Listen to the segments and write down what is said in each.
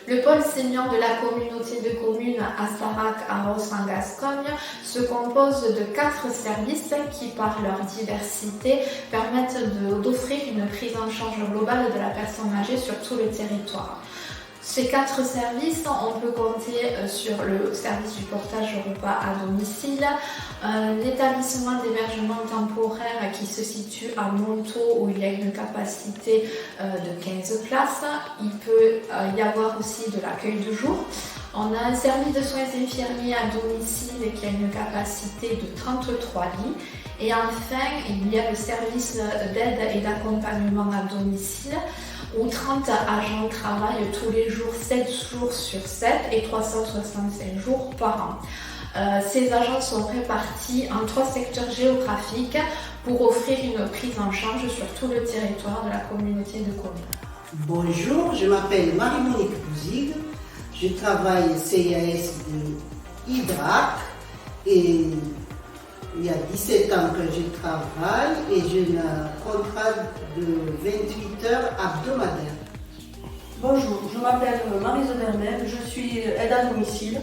Le pôle senior de la communauté de communes Astarac-Arros en Gascogne se compose de 4 services qui, par leur diversité, permettent d'offrir une prise en charge globale de la personne âgée sur tout le territoire. Ces 4 services, on peut compter sur le service du portage repas à domicile, l'établissement d'hébergement temporaire qui se situe à Montaut où il y a une capacité de 15 places. Il peut y avoir aussi de l'accueil de jour. On a un service de soins infirmiers à domicile qui a une capacité de 33 lits. Et enfin, il y a le service d'aide et d'accompagnement à domicile où 30 agents travaillent tous les jours, 7 jours sur 7 et 365 jours par an. Ces agents sont répartis en 3 secteurs géographiques pour offrir une prise en charge sur tout le territoire de la communauté de communes. Bonjour, je m'appelle Marie-Monique Bouzig, je travaille CIAS de Hydrac et il y a 17 ans que je travaille et j'ai un contrat de 28 heures hebdomadaires. Bonjour, je m'appelle Marie Zodermel, je suis aide à domicile.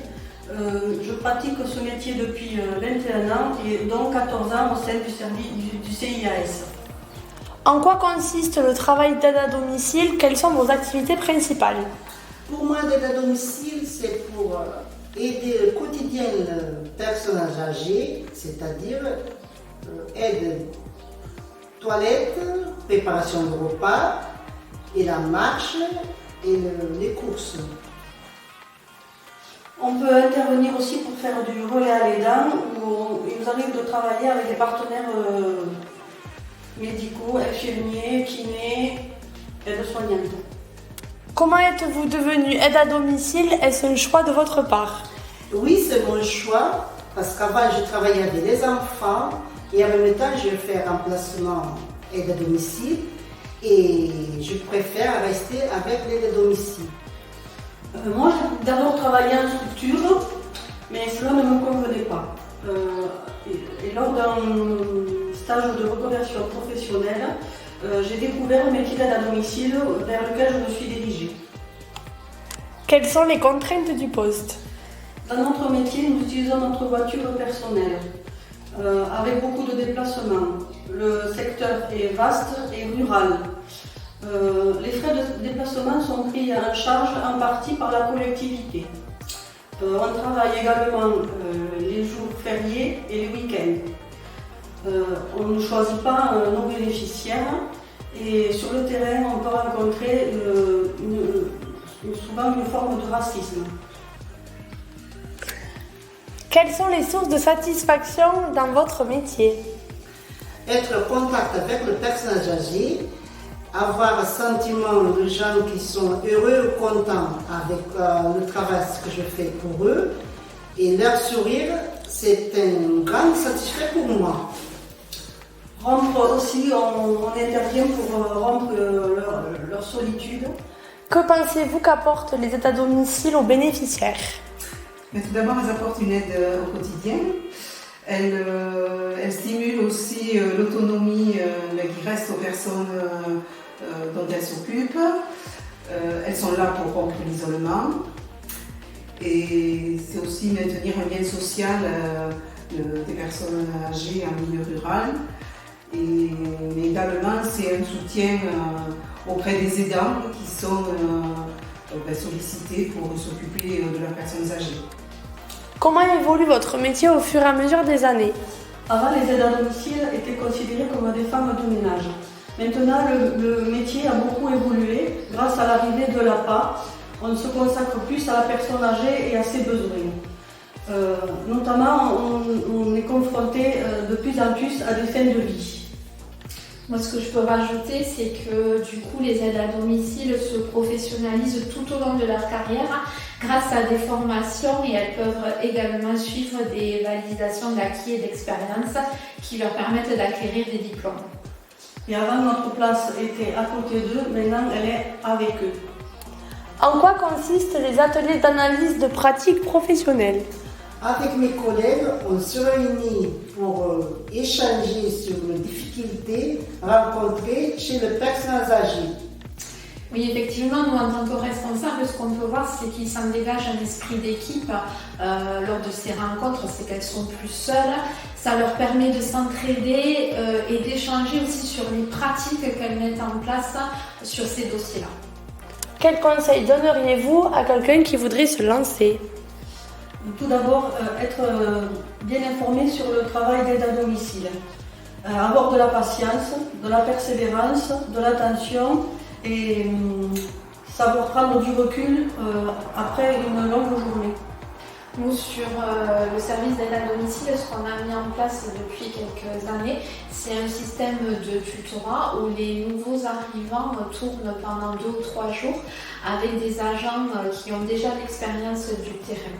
Je pratique ce métier depuis 21 ans et donc 14 ans au sein du service du CIAS. En quoi consiste le travail d'aide à domicile? Quelles sont vos activités principales? Pour moi, l'aide à domicile, c'est pour aider le quotidien des personnes âgées, c'est-à-dire aide toilette, préparation de repas et la marche et les courses. On peut intervenir aussi pour faire du relais à l'aidant où il nous arrive de travailler avec des partenaires médicaux, infirmiers, kinés, aides-soignantes. Comment êtes-vous devenu aide à domicile? Est-ce un choix de votre part? Oui, c'est mon choix, parce qu'avant je travaillais avec les enfants et en même temps je fais remplacement aide à domicile et je préfère rester avec l'aide à domicile. Moi j'ai d'abord travaillé en structure, mais cela ne me convenait pas. Et lors d'un stage de reconversion professionnelle, j'ai découvert le métier d'aide à domicile vers lequel je me suis dirigée. Quelles sont les contraintes du poste? Dans notre métier, nous utilisons notre voiture personnelle, avec beaucoup de déplacements. Le secteur est vaste et rural. Les frais de déplacement sont pris en charge en partie par la collectivité. On travaille également les jours fériés et les week-ends. On ne choisit pas nos bénéficiaires et sur le terrain, on peut rencontrer souvent une forme de racisme. Quelles sont les sources de satisfaction dans votre métier? Être en contact avec les personnes âgées, avoir un sentiment de gens qui sont heureux ou contents avec le travail que je fais pour eux et leur sourire, c'est un grand satisfait pour moi. Rompre aussi, on intervient pour rompre leur solitude. Que pensez-vous qu'apportent les aides à domicile aux bénéficiaires? Mais tout d'abord, elles apportent une aide au quotidien. Elles stimulent aussi l'autonomie qui reste aux personnes dont elles s'occupent. Elles sont là pour rompre l'isolement. Et c'est aussi maintenir un lien social des personnes âgées en milieu rural. Mais également, c'est un soutien auprès des aidants qui sont sollicités pour s'occuper de leurs personnes âgées. Comment évolue votre métier au fur et à mesure des années? Avant, les aides à domicile étaient considérées comme des femmes de ménage. Maintenant, le métier a beaucoup évolué grâce à l'arrivée de l'APA. On se consacre plus à la personne âgée et à ses besoins. Notamment, on est confronté de plus en plus à des fins de vie. Moi, ce que je peux rajouter, c'est que du coup, les aides à domicile se professionnalisent tout au long de leur carrière grâce à des formations et elles peuvent également suivre des validations d'acquis et d'expérience qui leur permettent d'acquérir des diplômes. Et avant, notre place était à côté d'eux, maintenant elle est avec eux. En quoi consistent les ateliers d'analyse de pratiques professionnelles? Avec mes collègues, on se réunit pour échanger sur les difficultés rencontrées chez les personnes âgées. Oui, effectivement, nous en tant que responsables, ce qu'on peut voir, c'est qu'il s'en dégage un esprit d'équipe lors de ces rencontres, c'est qu'elles sont plus seules. Ça leur permet de s'entraider et d'échanger aussi sur les pratiques qu'elles mettent en place sur ces dossiers-là. Quel conseil donneriez-vous à quelqu'un qui voudrait se lancer? Tout d'abord, être bien informé sur le travail d'aide à domicile. Avoir de la patience, de la persévérance, de l'attention et savoir prendre du recul après une longue journée. Nous, sur le service d'aide à domicile, ce qu'on a mis en place depuis quelques années, c'est un système de tutorat où les nouveaux arrivants tournent pendant 2 ou 3 jours avec des agents qui ont déjà l'expérience du terrain.